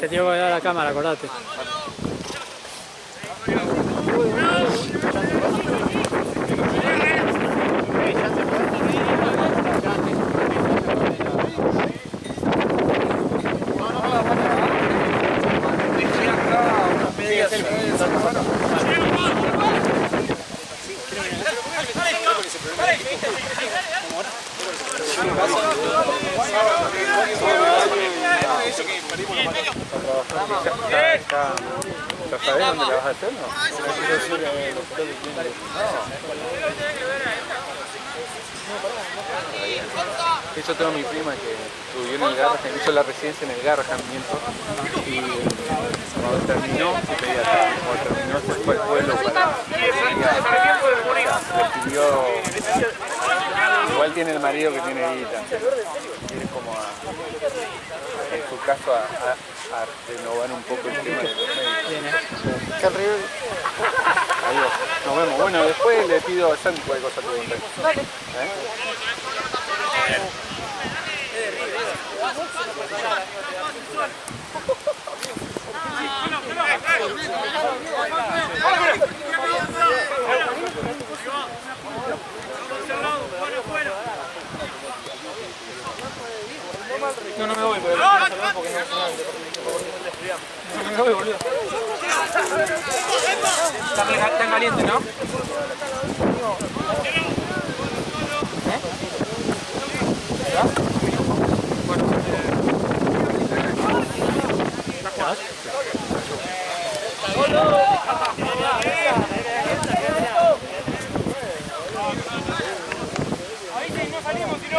Te tengo que dar la cámara, acordate. ¿Ya sabés dónde la vas a hacer, no? Hizo toda mi prima que estudió en el Garrahan, hizo la residencia en el Garrahan, y cuando terminó, se pedía acá. Cuando terminó, se fue al pueblo para recibió. Igual tiene el marido que tiene guita, quiere como en su caso a renovar un poco el tema de los médicos. Qué horrible. Adiós, nos vemos. Bueno, después le pido a Santi cualquier cosa que pregunte. Vale. No me voy, porque no me voy, boludo. Está caliente, ¿no? Bueno.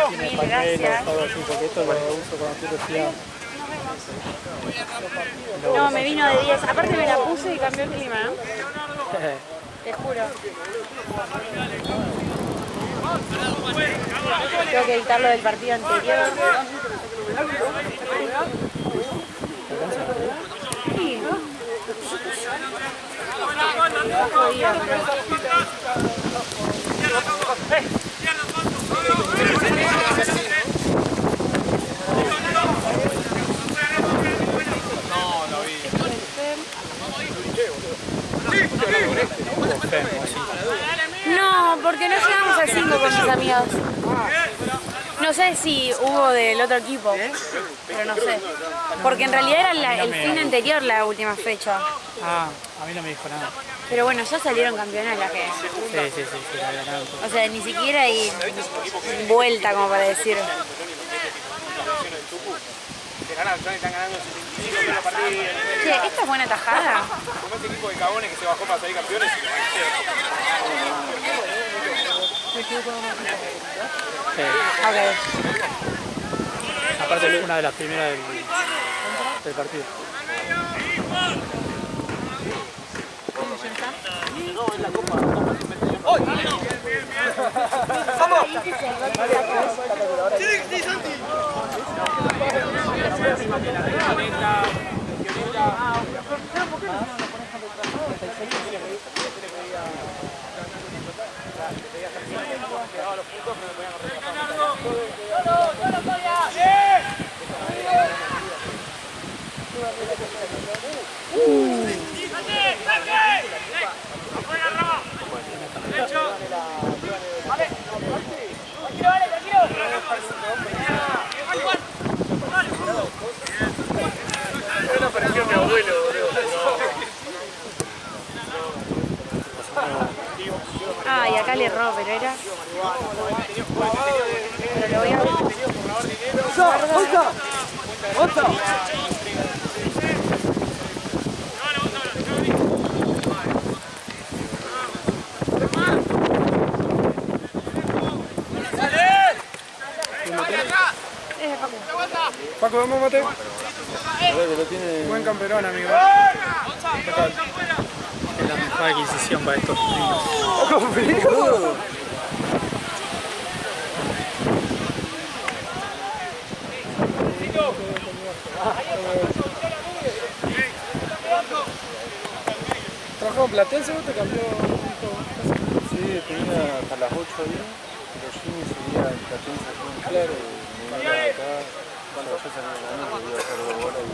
Tiene pañuelos, todo así, porque esto lo uso cuando estoy resfriado. No, me vino de 10. Aparte me la puse y cambió el clima, ¿no? Te juro. Tengo que editar lo del partido anterior. Sí. Jodida, no, porque no llegamos al 5 con mis amigos. No sé si hubo del otro equipo, pero no sé. Porque en realidad era el fin anterior la última fecha. Ah, a mí no me dijo nada. Pero bueno, ya salieron campeones la que... Sí, la ganaron. O sea, ni siquiera hay vuelta como para decir. Che, esta es buena tajada. Como este equipo de cagones que se bajó para salir campeones. Sí. Ok. Aparte es una de las primeras del partido. No, es la copa. Apareció mi abuelo, Ah, y acá le erró, pero era... Pero lo voy a... ¡Otra! Paco, vamos, mate. Buen campeón, amigo. ¿Qué tal? Es la mejor adquisición para estos niños. ¡Confío! ¿Trabajaba en Platense o te cambió? Sí, las 8 ahí, pero Jimmy seguía el Platense aquí en claro, y me iba acá, cuando yo salía de la noche, iba a hacer 2 horas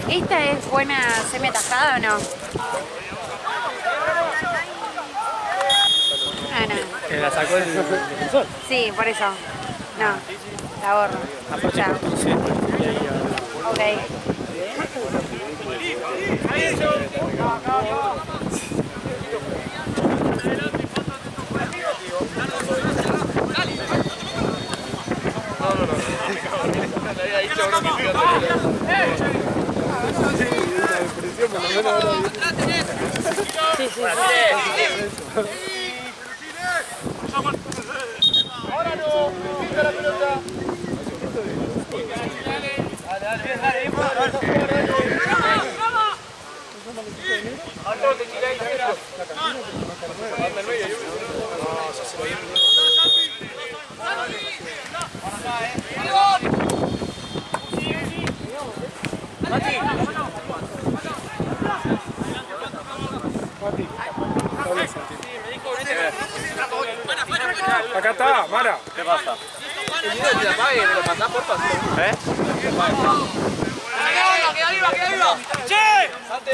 y ¿Esta es buena semi-atajada o no? Ah, no. Que la sacó el defensor. Sí, por eso. No, la borro. Aparte Ya. por un centro. Y ahí a... Ok. Sí, sí, sí. Ahora no, pinta la pelota. Acá está, Mara. ¿Qué pasa? El video que te apague, me lo mandás, porfa. ¿Eh? ¡Queda viva, queda viva! ¡Che! ¡Sante!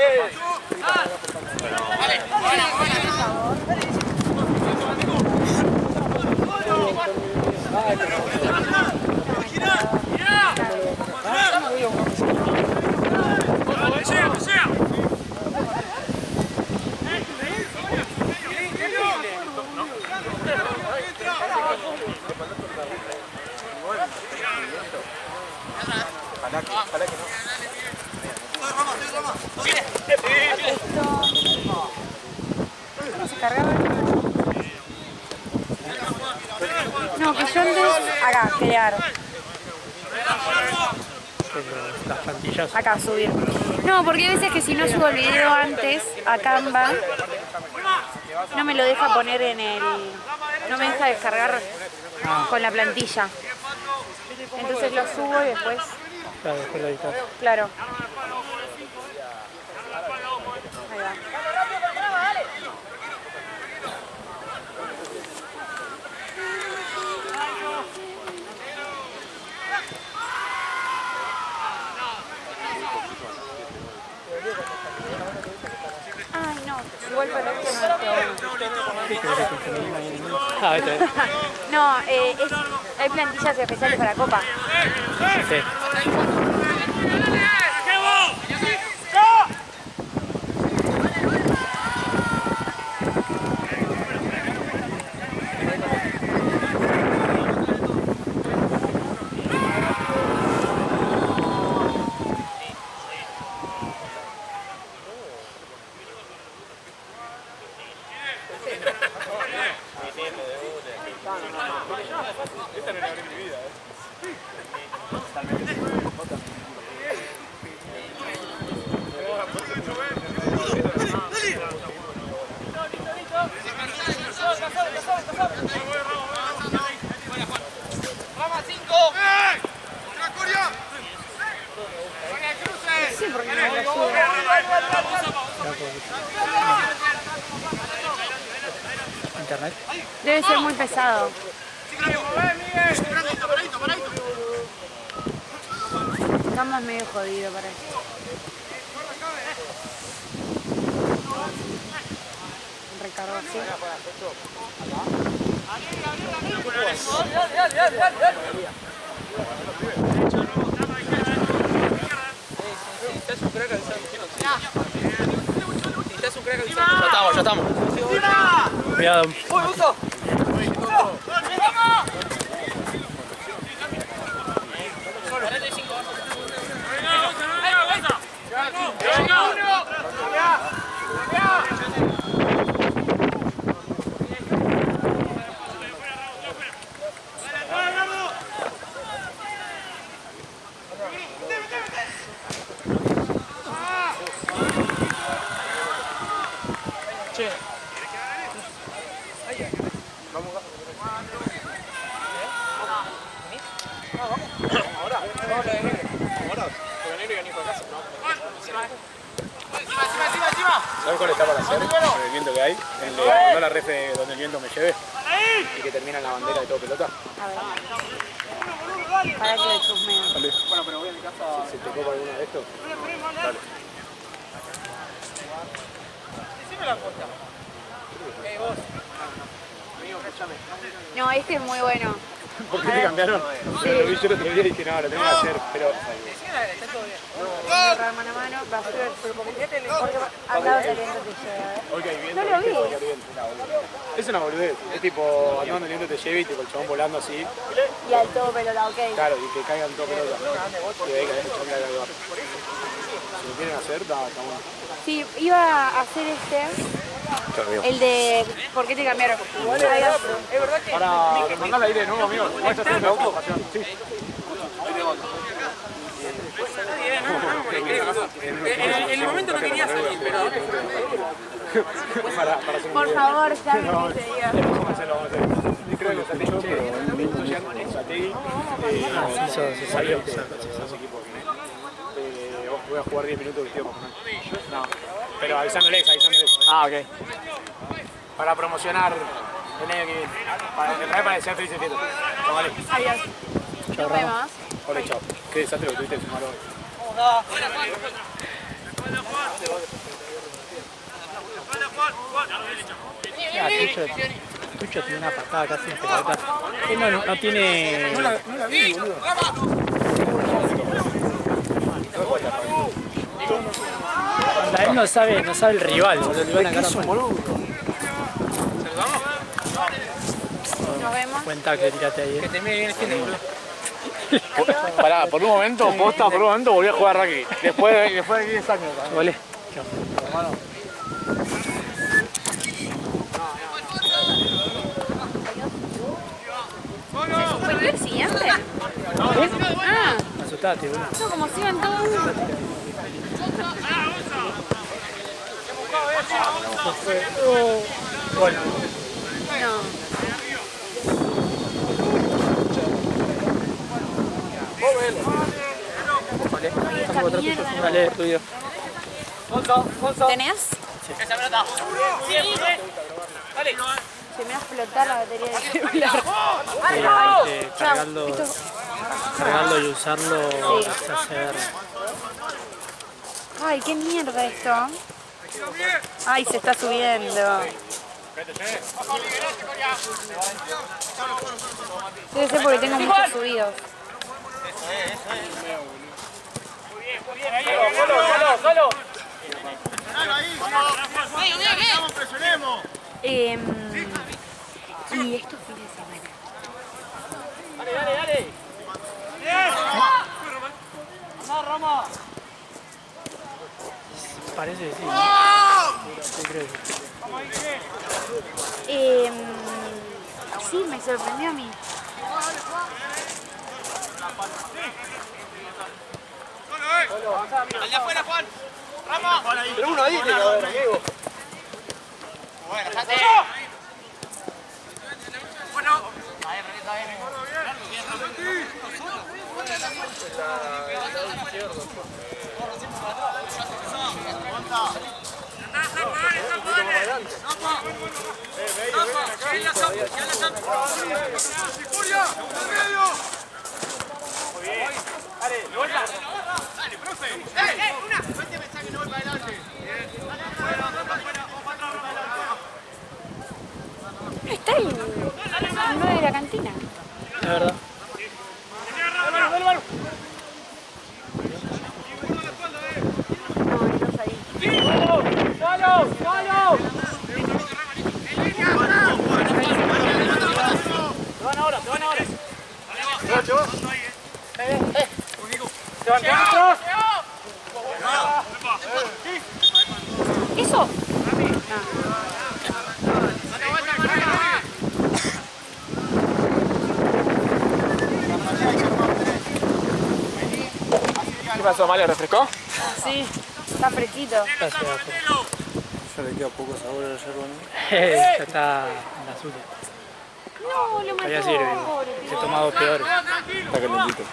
Ojalá que no. ¿Cómo se cargaba? No, que yo antes... Acá, crear. Las plantillas. Acá, subir. No, porque hay veces que si no subo el video antes a Canva, no me lo deja poner en el... No me deja descargar con la plantilla. Entonces lo subo y después... Claro, después la editas. Claro. Ahí va. Ay, no. Igual para esto no es todo. Ah, este. No, hay plantillas especiales para Copa. Sí. Sí, porque no lo subo. Internet. Debe ser muy pesado. Estamos medio jodidos para esto. Recargo así. Ya estamos. Cuidado. ¿Sabes cuál está para hacer? Con el viento que hay. El de mandar la ref donde el viento me lleve. Y que termina en la bandera de todo pelota. A ver. Para que lo chusmeo. Dale. Bueno, pero voy a mi casa. Si te copa alguna de estos. Dale. Decime la cuota. Vos. Amigo, escúchame. No, este es muy bueno. ¿Por qué te cambiaron? Sí. Lo vi yo el otro día y dije, no, lo tengo que hacer, pero... Agarrar mano a mano, basura, porque andaba saliendo te lleva. Ok, bien. No lo vi. Es una boludez, es tipo andando el viento te lleve y tipo el chabón volando así. Y al todo pelota, ok. Claro, y que caigan todo pelota. Y de ahí cae el chabón caiga al bar. Si lo quieren hacer, está bueno. Sí, iba a hacer el de ¿por qué te cambiaron? Ahí va. Es verdad que... Para mandarla ahí de nuevo, amigo. ¿Vas a hacer de auto? Sí. En el momento no quería salir, pero... Por favor, ya me dice, Vamos a hacerlo. Creo que Sategui se salió de los equipos. Voy a jugar 10 minutos vestido con no, pero avisándoles. Ah, ok. Para promocionar el año que viene. Para desear felices fiestas. Vale. Adiós. Nos vemos. Hola, chao. Qué desastre que tuviste de fumar hoy. Tucho tiene una patada casi en pelota. Él no tiene... No la vi, boludo. Él no sabe el rival, boludo. Le van a ganar mal. Nos vemos. Buen tackle, tirate ahí. Que termine bien el fin de boludo. Pará, por un momento volví a jugar rugby. Después de 10 años. Vale. ¿Se suspendió el siguiente? Ah, Asustate, boludo. no, como si iban todos. Bueno. No. Esta mierda. Dale, tuyo. ¿Tenés? Esa pelota. Dale. Se me va a explotar la batería del celular. Cargarlo y usarlo es hacer... Ay, qué mierda esto. Ay, se está subiendo. Debe ser porque tengo muchos subidos. Solo. Y estos fines de semana. Dale. Parece que sí. Sí, creo que sí. Sí, me sorprendió a mí. Allá afuera, Juan. Ramos. Pero uno ahí tiene que haber, amigo. Bueno, ya te... Bueno. Ahí, Renita, Está ahí. No de la cantina. La verdad. No, ellos ahí. Se van ahora. ¿Eso? ¿Qué pasó, Male? ¿Refrescó? Sí, está fresquito. Ya le queda poco sabor a la yerba, ¿no? Ya está en la suya. No, lo mató. Todavía sirve. Pobre Se tío. ha tomado peores. Está calentito.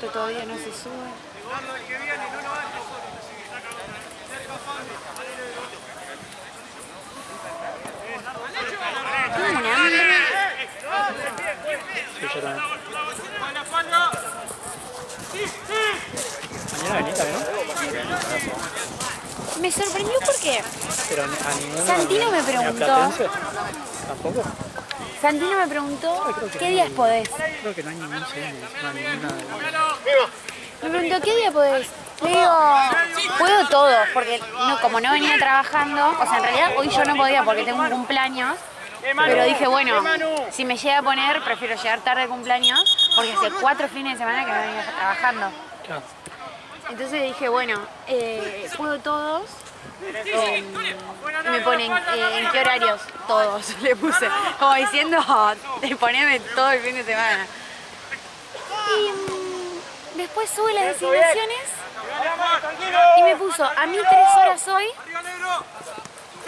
Esto todavía no se sube. Tengo un hambre. Sí, yo también. Mañana venís también, ¿no? Me sorprendió porque Pero a ninguno. Santino me ¿Ni a preguntó. Platense? ¿Tampoco? Santino me preguntó qué días podés. Creo que no hay ningún cine, no hay ninguna. Me preguntó qué día podés. Le digo, puedo todo, porque no, como no venía trabajando, o sea, en realidad hoy yo no podía porque tengo un cumpleaños, pero dije, bueno, si me llega a poner, prefiero llegar tarde de cumpleaños, porque hace 4 fines de semana que no venía trabajando. Claro. Entonces dije, bueno, puedo todos. Me ponen, ¿en qué horarios? Todos, le puse. Como diciendo, poneme todo el fin de semana. Y después sube las designaciones y me puso a mí 3 horas hoy,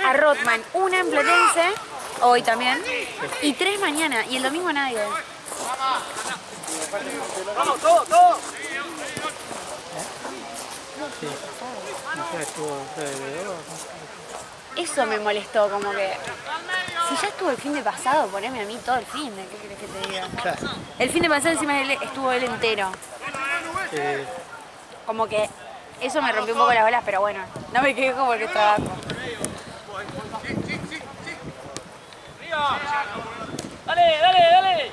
a Rothman 1 en Platense, hoy también, y 3 mañana, y el domingo nadie. Vamos, todo. Sí. No sé, estuvo alrededor. Eso me molestó, como que si ya estuvo el fin de pasado, poneme a mí todo el fin de, ¿qué querés que te diga? Claro. El fin de pasado encima estuvo él entero. Como que eso me rompió un poco las bolas, pero bueno, no me quejo porque es trabajo. Dale.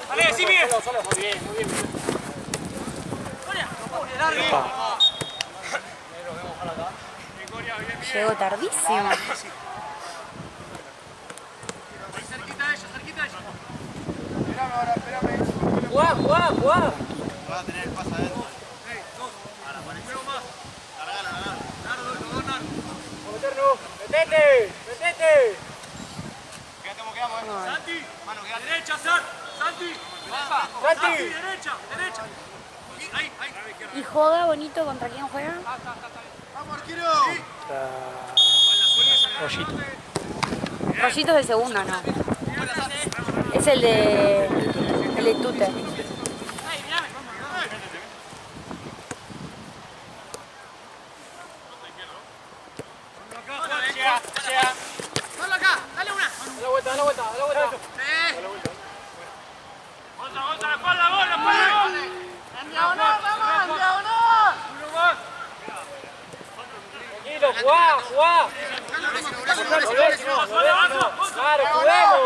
Dale, sí, Miguel. Muy bien. Llegó tardísimo. Cerquita ella. Espérame. Jugá. Va a tener el pase adentro. Metete. Quedamos. Santi. Mano, queda derecha, Santi. Santi, derecha. Ahí. ¿Y juega bonito contra quién juega? Vamos, arquero. Rollito. Rollitos de segundo, ¿no? Es el de Tute. Llega. Solo acá, dale una. Dale la vuelta. Otra, la espalda. En diagonal. Uno más. Tranquilo, jugá. Claro, juguemos.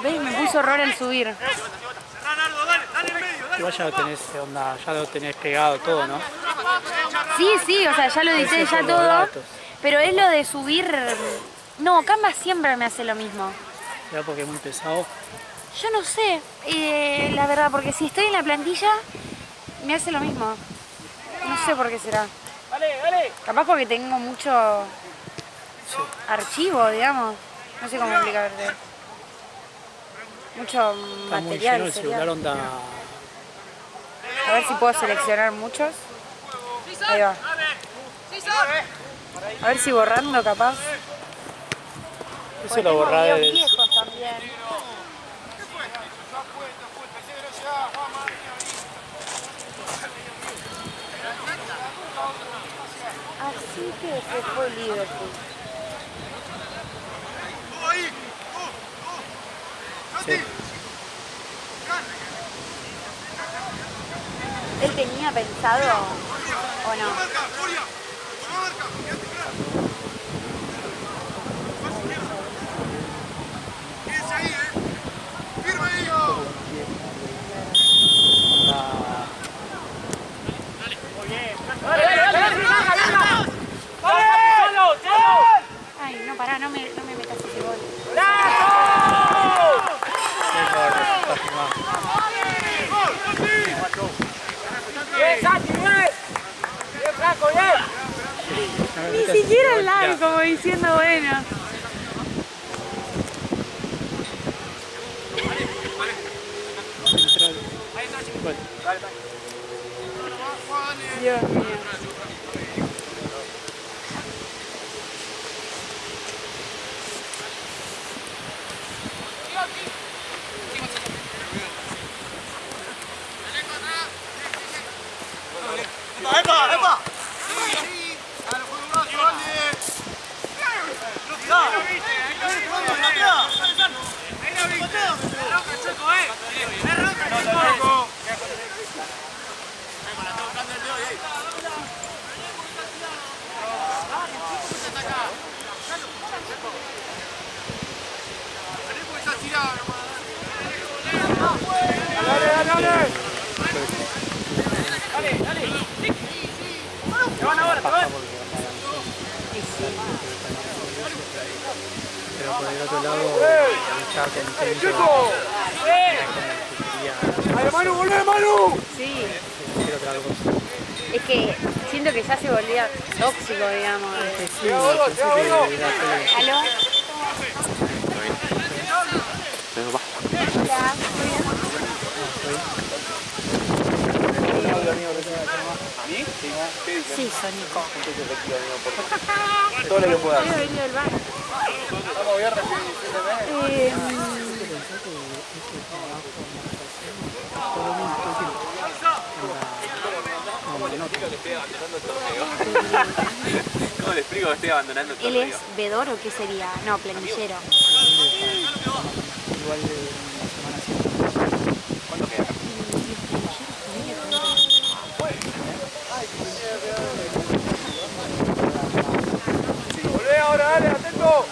¿Ves? Me puso horror al subir. Igual ya lo tenés, onda, ya lo tenés pegado todo, ¿no? Sí, o sea, ya lo edité, ya Los todo. datos. Pero es lo de subir. No, Canva siempre me hace lo mismo. Ya porque es muy pesado. Yo no sé, la verdad, porque si estoy en la plantilla, me hace lo mismo. No sé por qué será. Dale. Capaz porque tengo mucho archivo, digamos. No sé cómo explicarte. Mucho Está muy lleno material. el celular, onda. A ver si puedo seleccionar muchos. Ahí va. A ver si borrando, capaz. Eso lo borrá Tengo videos del. viejos también. Así que se fue Liverpool. Sí. ¿Él tenía pensado o no? Ay, no, pará, no me metas ese gol. Está filmado. Bien, Santi, bien. Bien, Franco, bien. No me Ni metas siquiera ese el gol, like, mirá. como diciendo, bueno. Central. Igual. Dios mío. Pero por el otro lado está contento. ¡Ay, Manu, volvé, Manu! Sí, Quiero otra cosa. es que siento que ya se volvía tóxico, digamos. Sí, pensé que era todo. ¿Aló? Hola. ¿A mí? Sí. ¿Qué dices? Sí, Sónico. Todo lo que puedas. Quiero venir al bar. Vamos viernes, ¿Cómo le explico que estoy abandonando el ¿Él torneo? es vedor o qué sería? No, planillero. Igual de una semana así. ¿Cuánto queda? ¡Volvé ahora, dale, atento!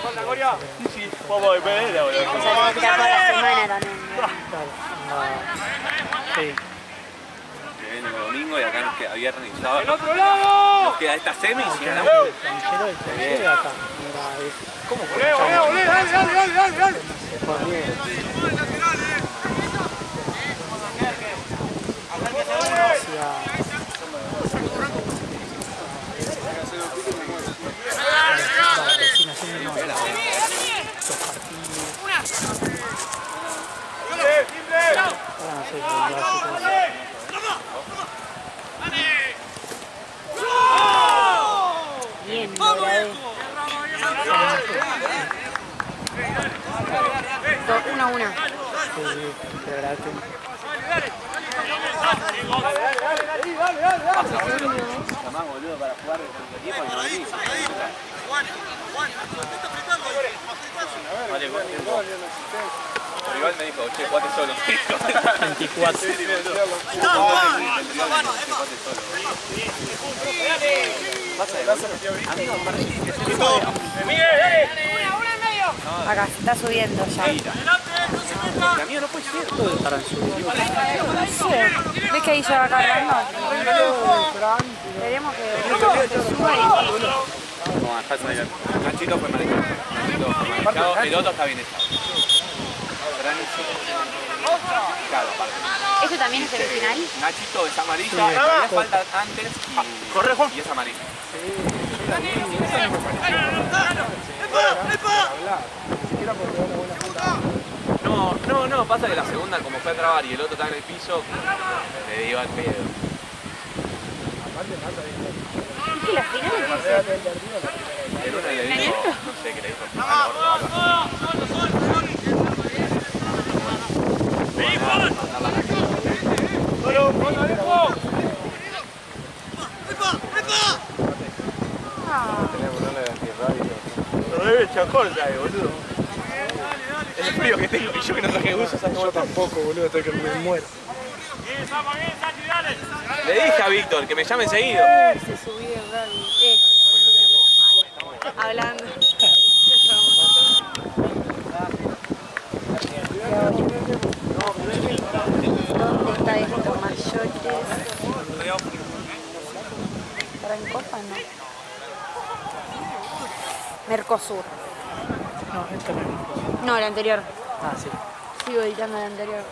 ¡Falta, Coria! Sí, vamos a ver ahora. O sea, tenés que estar toda la semana también. Sí. Que viene el domingo y acá nos queda viernes y sábado. ¡El otro lado! Nos queda esta semi y si ganamos. Planillero del planillero de acá. Mira, ¿Cómo ¡Volvé, volvé, volvé! ¡Dale, dale, dale, dale! dale. por bien. Bien, lo grabé. 1-1. Llamás, boludo, para jugar con tu equipo y no venís. Vale, pero igual me dijo, che, jugate solo. 24. Acá, se está subiendo ya. La mía no puede ser. Todos estarán subidos. ¿Ves que ahí se va cargando? Esperemos que suba y... No, acá está bien. Nachito fue marcado. Nachito fue marcado. El otro está bien echado. Claro, aparte. ¿Esto también es semifinal? Nachito es amarilla, todavía falta antes y es amarilla. No, pasa que la segunda, como fue a trabar y el otro está en el piso, le dio al pedo. Es que la final es que se... El uno le dijo, no sé qué le dijo. Lo debe echar corta, boludo. El frío que tengo y yo que no traje buzos hace Yo tampoco, boludo, hasta que me muero. Le dije a Víctor que me llame seguido. Se subió el rally. Hablando. ¿Dónde está esto? Mayores. ¿Estará en Copa? No. Mercosur. No, esto no es Mercosur. No, el anterior. Ah, sí. Sigo editando el anterior.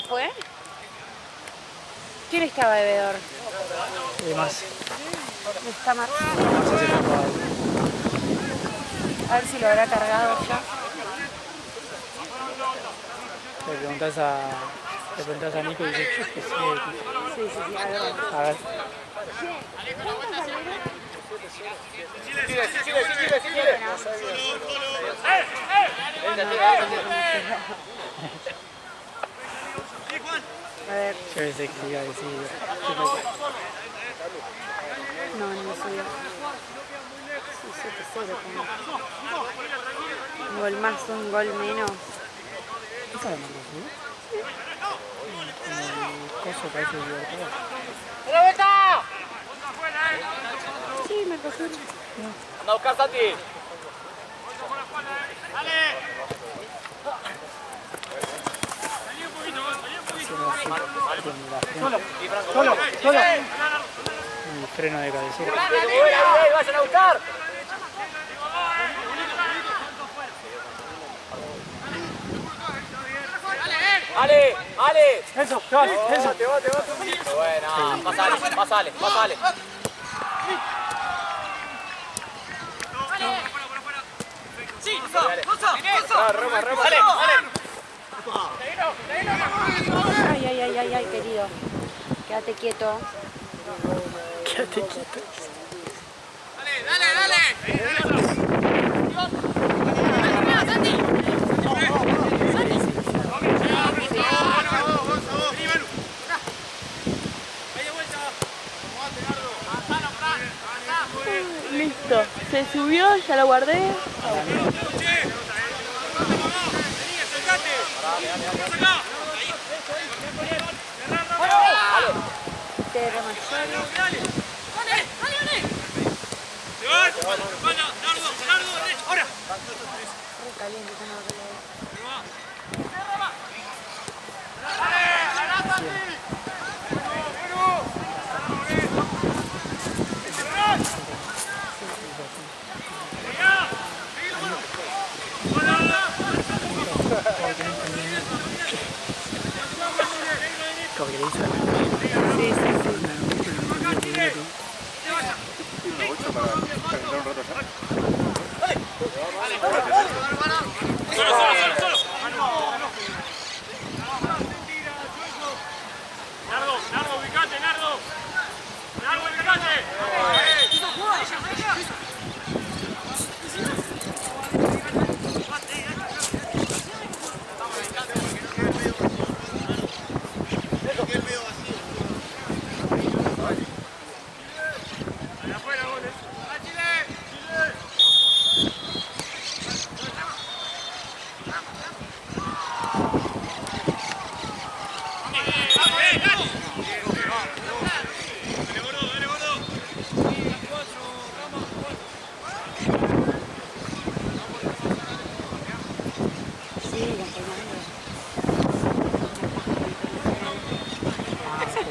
¿Fue? ¿Quién está bebedor? Más. Está Marcelo. No sé si está jugado. A ver si lo habrá cargado ya. Le preguntás a Nico y dice que sí. Sí, a ver. A ver. Sigue. A ver. Yo pensé que iba a decir. No subió. Sí, 7-0. Un gol más, un gol menos. ¿Qué sabe más, no? Como el coso parece divertido. Sí, me cogió. Anda a buscar, Santi. Solo. El freno de cabecera. ¡Vayan a buscar! Ale. Eso. Te va. Buena, pasale. Sí, pasa. Roma. Ay, querido. Quédate quieto. Listo. Se subió, ya lo guardé. Ahora. Como que le hizo. Sí. Una bolsa para calentar un rato Solo. Nardo, ubicate, Nardo, ubicate.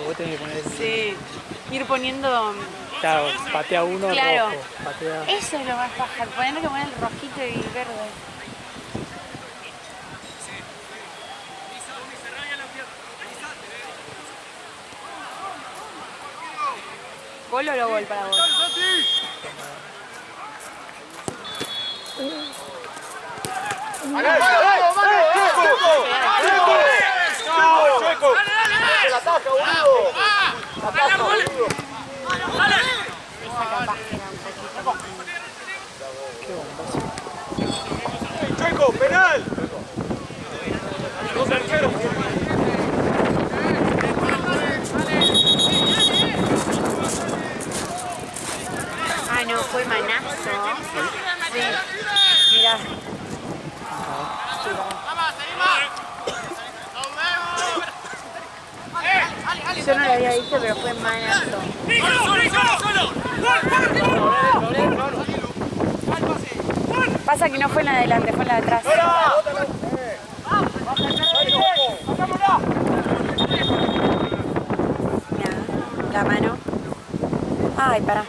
Vos tenés que poner. Sí. Ir poniendo. Claro, patea uno, Claro. rojo. Patea. Eso es lo más paja. Poner que poner el rojito y verde. ¿Gol o no gol para vos? ¡Chueco! ¡La ataca, boludo! Esa capaz que era un poquito. ¡Chueco, penal! Dos arqueros. Ah, no, fue manazo. Sí. Mirá. Yo no lo había visto, pero fue manazo. Pasa que no fue en la de adelante, fue en la de atrás. Mirá, la mano. Ay, pará.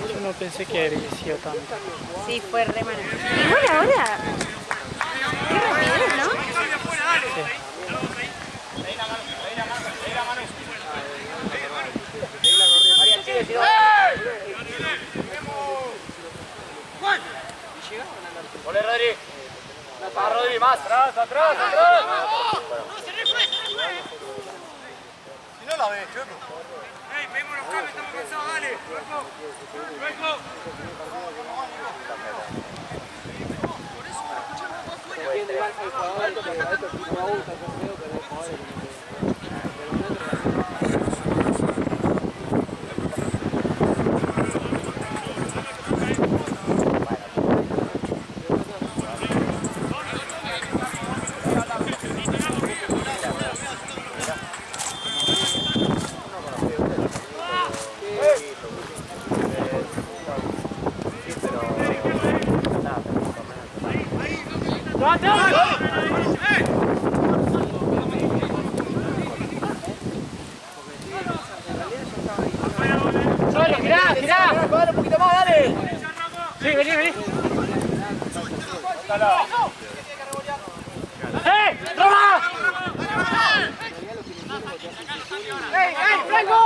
Yo no pensé que habría sido tanto. Sí, fue re malo. Igual ahora. Qué rapidez, ¿no? ¡Ole, Rodri! ¡Va, Rodri, más! ¡Atrás, atrás, atrás! Si no la ves, Choco. ¡Ey, vemos los cambios, estamos cansados, dale! ¡Luego! ¡Luego! ¡Solo, girá, girá! ¡Dale un poquito más, dale! Sí, vení, vení. ¡Eh! ¡Roma! ¡Ey, ey, Franco!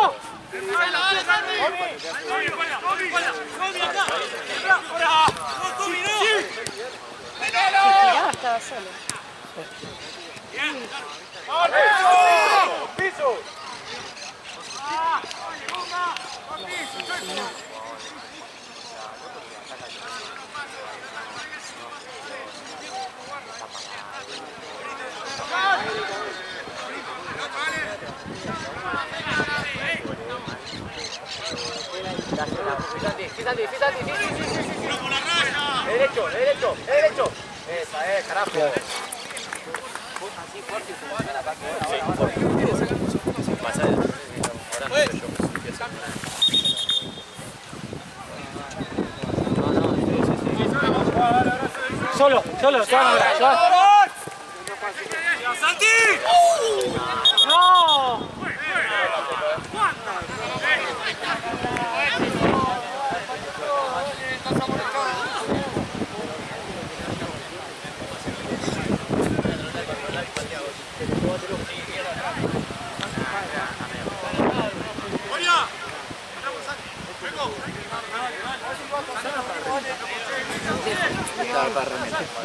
Giraba, estaba solo. ¡Piso! Derecho, derecho, derecho. Esa es, carajo. Solo, solo, ¡Santi! ¡No!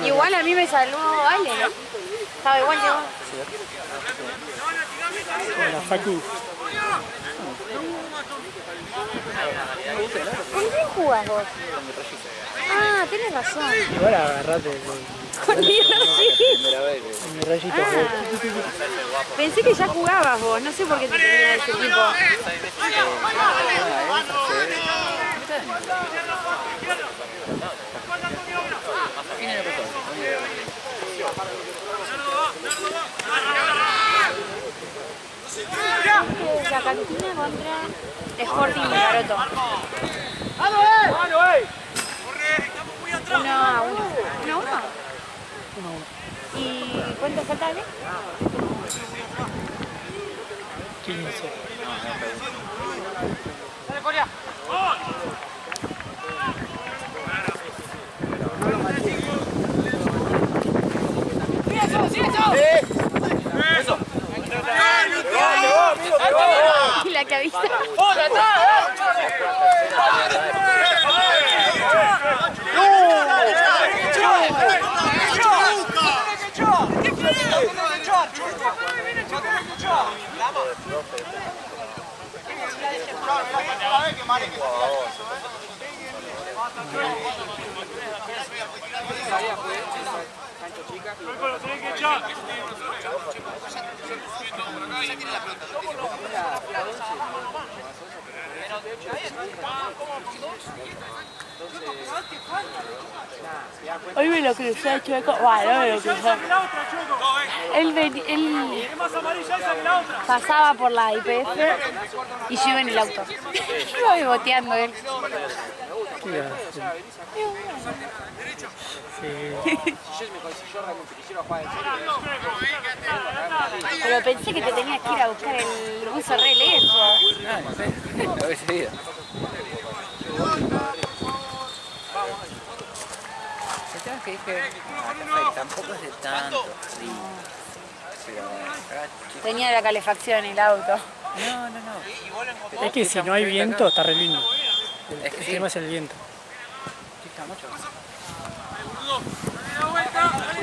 Igual a mí me salvó Ale, ¿no? Estaba igual que vos. Con la Facu. ¿Con quién jugás vos? Ah, tenés razón. Igual agarrate Con mi Rossi. mi rayito. Pensé que ya jugabas vos, no sé por qué te tenía ese equipo. La Cantina contra Sporting de Garoto. 1-1. 1-1. ¿Y cuánto falta, Ale? 15. ¡Dale, Coria! ¡Eso! Y la que avisa. Hoy me lo crucé a Chueco. Bueno, me lo crucé. Él pasaba por la IPF y yo iba en el auto. Iba boteando él. ¿Qué iba a hacer? Si yo realmente quisiera jugar en serio, Pero pensé que te tenías que ir a buscar el buzo re lejos. no sé, lo hubiese ido. El tema es que dije, tampoco es de tanto frío. Pero acá, chicos, Tenía la calefacción el auto. no. Es que si no hay viento está re lindo. Es que El sí, tema es el viento. chica mucho.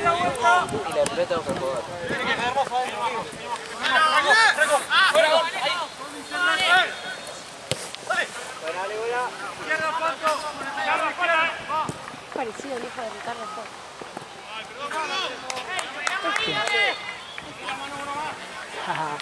Y la pelota otra jugador. Parecido al hijo de Ricardo Ford. Ajá.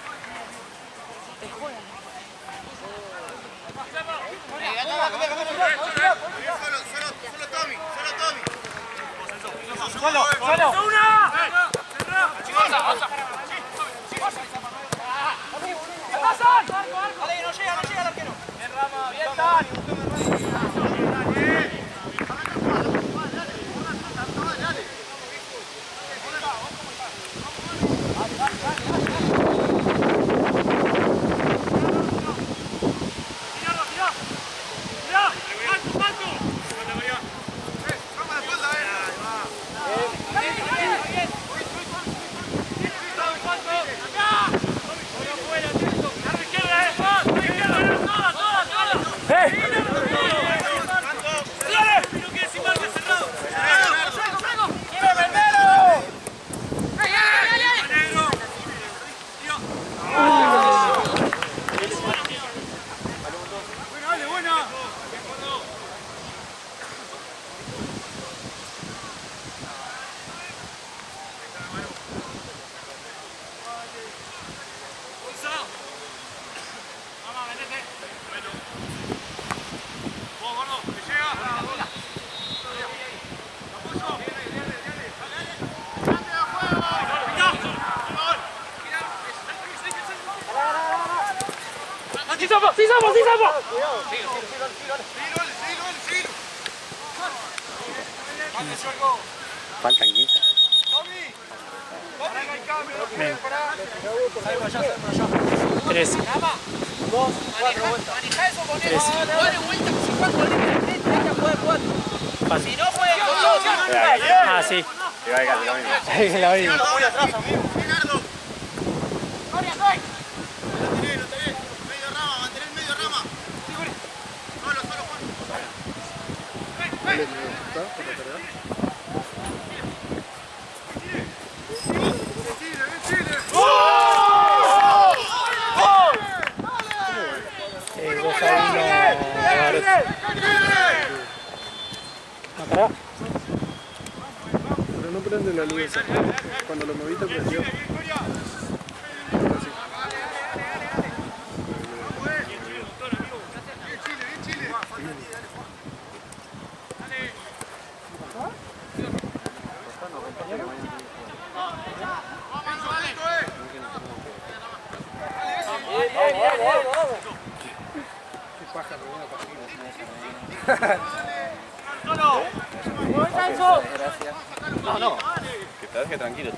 Faltan 15. Bien. 13. 13. Fácil. Ah, sí. La vi. ¿Matará? Pero no prende la luz. Cuando lo moviste prendió. Gracias. No. Que te deje tranquilo.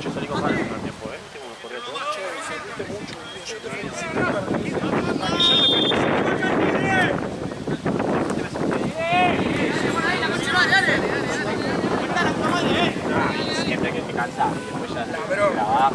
Yo salí con ganas el tiempo, tengo que correr todo. Siempre que te cansas y después ya trabajas.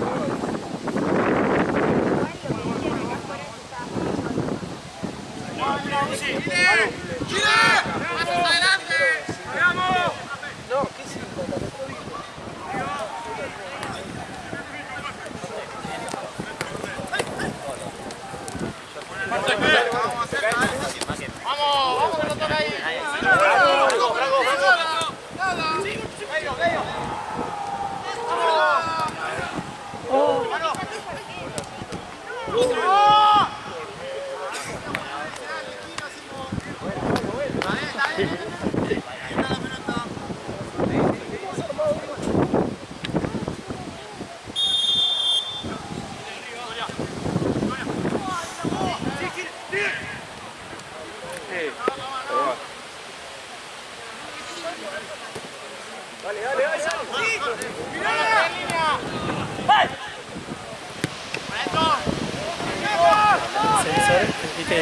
El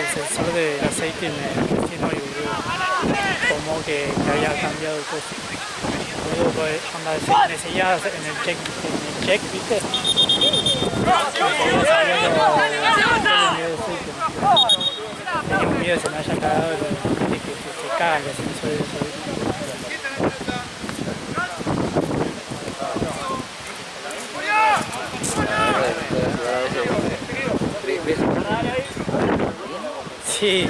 sensor del aceite me recién hoy, boludo. Como que había cambiado el costo. Boludo, pues, onda, me seguía en el check, ¿viste? Tenía un miedo de que se me haya cagado, de que se cagan los sensores de eso. Sí.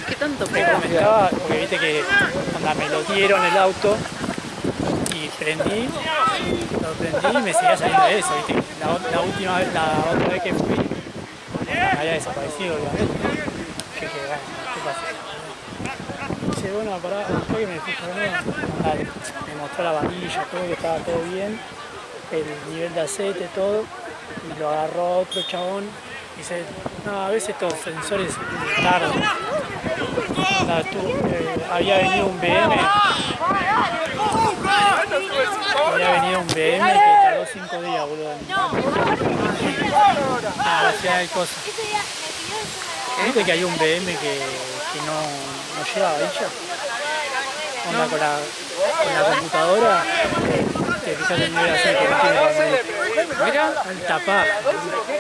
¿Qué tanto Me comentaba, porque viste que onda, me lo dieron el auto y prendí y me seguía saliendo eso, viste. La otra vez que fui, había desaparecido, obviamente. Que bueno, ¿qué pasa? Dice, bueno, pará, después que me fui me mostró la varilla, todo, que estaba todo bien, el nivel de aceite, todo, y lo agarró otro chabón. Dice, no, a veces estos sensores tardan. Había venido un BM. Que tardó 5 días, boludo. Hacía hay cosas. ¿Viste que hay un BM que no lleva varilla? Onda con la computadora. Te fijas el nivel de aceite que tiene. Mira, Al tapar.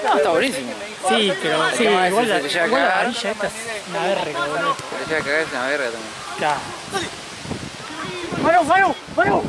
no, está buenísimo. Sí, pero sí, igual la llega a cagar. varilla esta es una verga, boludo. Se le llega a cagar, es una verga también. Ya. ¡Mano!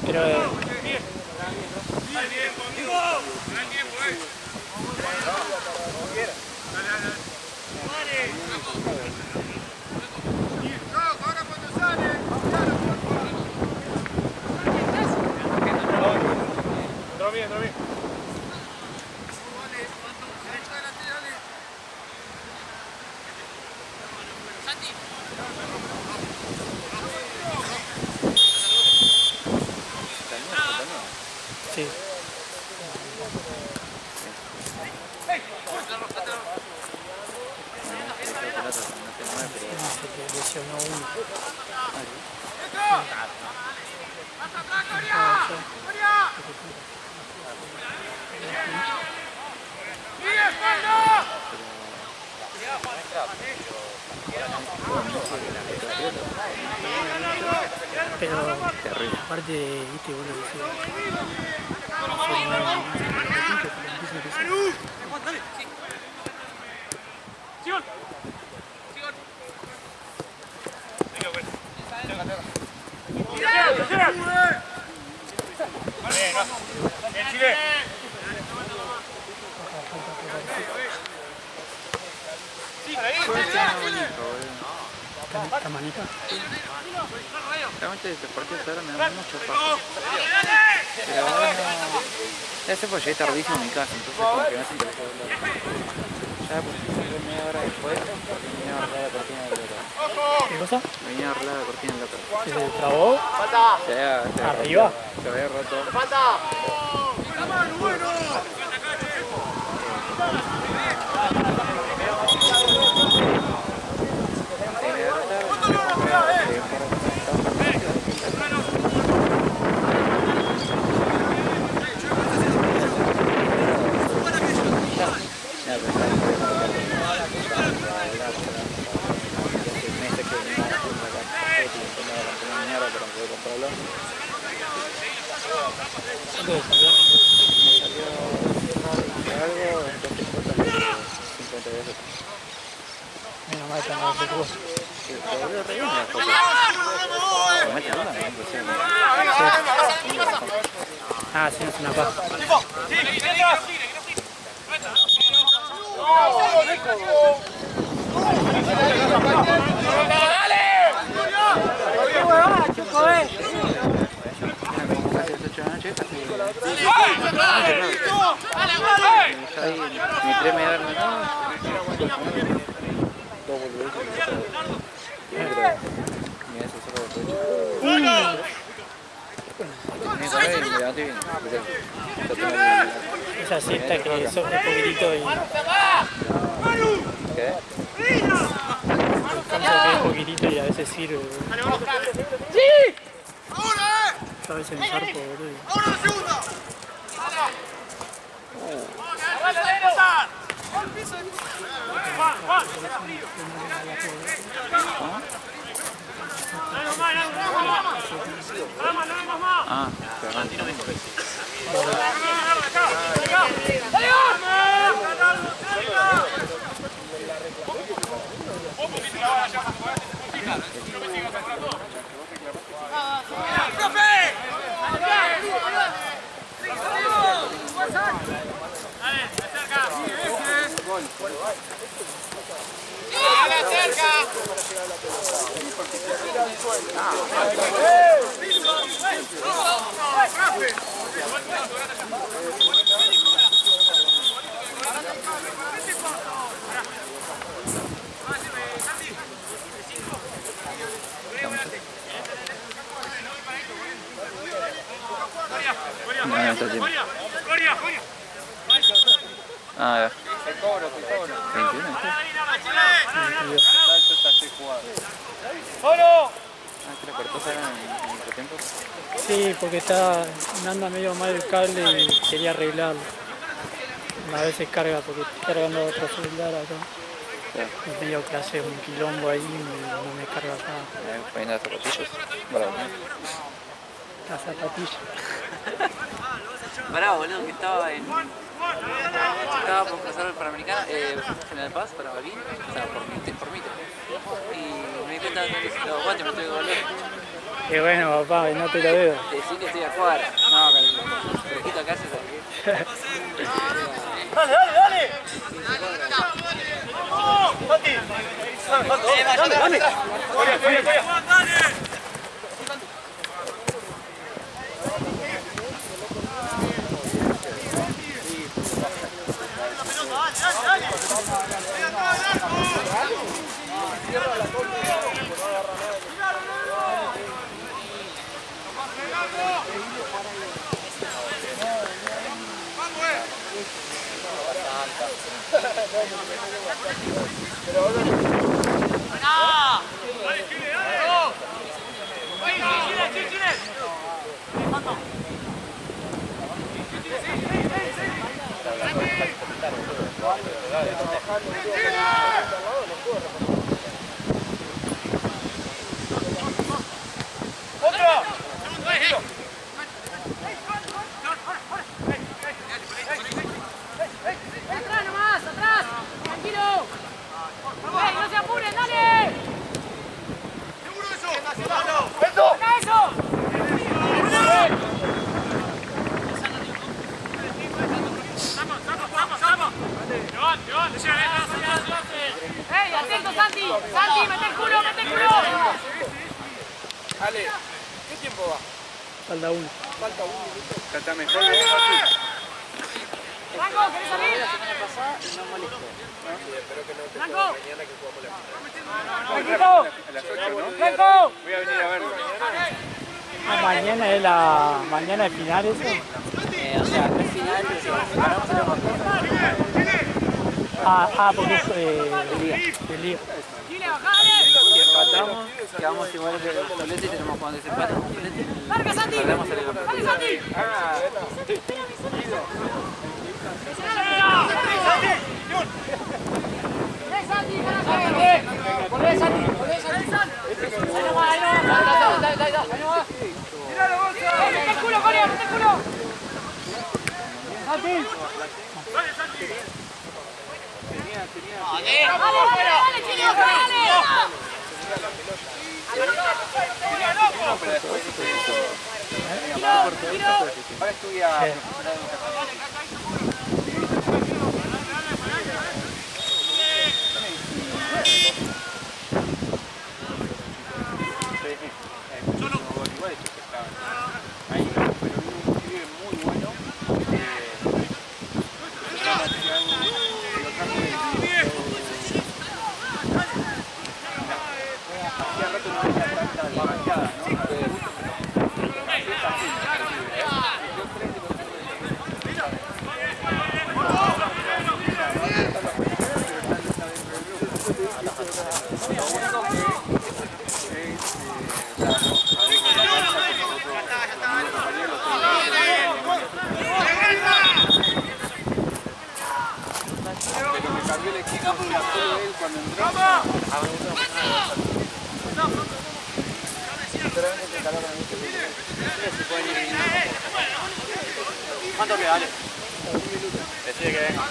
Pero sí. Se te lesionó uno. Pero aparte, viste, vos lo decís. ¿Esta manita? Realmente estos partidos ahora me dan mucho paso. Pero ahora no... Ya sé porque llegué tardísimo a mi casa, entonces como que me hacen interesado hablar. Ya pues media hora después, porque me venía a arreglar la cortina del local. ¿Qué cosa? Me venía a arreglar la cortina del local. ¿Que se trabó? ¿Arriba? Se había roto. Menos mal que no se tuvo. Ah, sí, es una paja. ¡Dale! ahí, mi 3 me dan acá. Dos boludeces. Mira eso solo boludeces. Me corre y me levanté bien. Esa siesta que sopla un poquitito y ¿Qué? descanso que es poquitito y a veces sirve. Boludo. Yo a veces me zarpo, boludo. Ah, Ferran. No, está bien. Ah, ya. Te cobro. 21. Ah, ¿te la cortó Sara en otro tiempo? Sí, porque me anda medio mal el cable y quería arreglarlo. A veces carga porque estoy cargando otro celular acá. Claro. Y medio que hace un quilombo ahí y no me carga acá Poniendo las zapatillas. Bravo. la zapatilla. Pará, boludo, que estaba por pasar el Panamericana, General Paz para Balín, o sea, por Mitre. Y me di cuenta que los guantes me tuve que volver. Qué bueno, papá, no te lo veo. Decí que estoy a cuadra. No, con el fresquito acá se sale. Dale. Dale. Atrás nomás, atrás. Tranquilo. ¡Ey, no se apuren, dale! ¡Eso! ¡Acá eso! ¡Ey, atento, Santi! ¡Santi, mete el culo, mete el culo! Ale, ¿qué tiempo va? Falta uno. Falta 1 minuto. Está mejor. ¡Franco, querés salir! ¡Franco! A las 8, ¿no? ¡Franco! Voy a venir a verlo. Mañana es la mañana de final eso. O sea, no es final, pero si ganamos el mejor. Porque es de liga. ¡Chile, bajale! Si empatamos, quedamos iguales de doblete y tenemos cuando desempatan un doblete. ¡Larga, Santi! Perdemos el campeón. ¡Dale, Santi! ¡Ven, Santi! ¡Volvé, Santi! ¡Volvé, Santi! ¡Ahí nomás, ahí nomás! ¡Ahí nomás! ¡Mete el culo, Corea! ¡Mete el culo! ¡Santi! ¡Dale, Chile! ¡Dale! Ahora estudia. Ahí, pero un pibe muy bueno. cuando entró. ¿Cuánto queda? Dale. Decide que venga.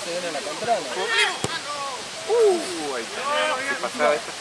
Se viene la contraria. Ahí está. ¿Qué pasaba esto?